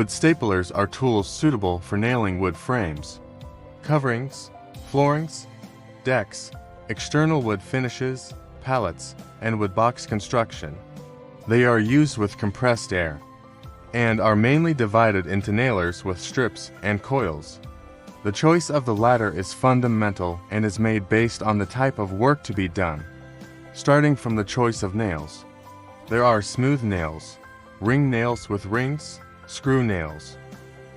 Wood staplers are tools suitable for nailing wood frames, coverings, floorings, decks, external wood finishes, pallets, and wood box construction. They are used with compressed air and are mainly divided into nailers with strips and coils. The choice of the latter is fundamental and is made based on the type of work to be done. Starting from the choice of nails, there are smooth nails, ring nails with rings, screw nails,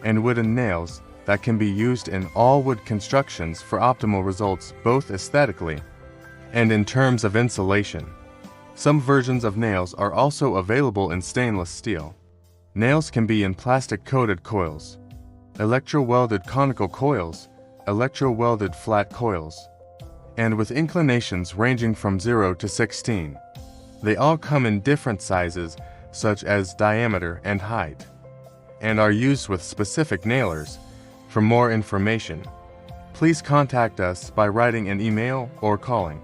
and wooden nails that can be used in all wood constructions for optimal results both aesthetically and in terms of insulation. Some versions of nails are also available in stainless steel. Nails can be in plastic-coated coils, electro-welded conical coils, electro-welded flat coils, and with inclinations ranging from 0 to 16. They all come in different sizes such as diameter and height, and are used with specific nailers. For more information, please contact us by writing an email or calling.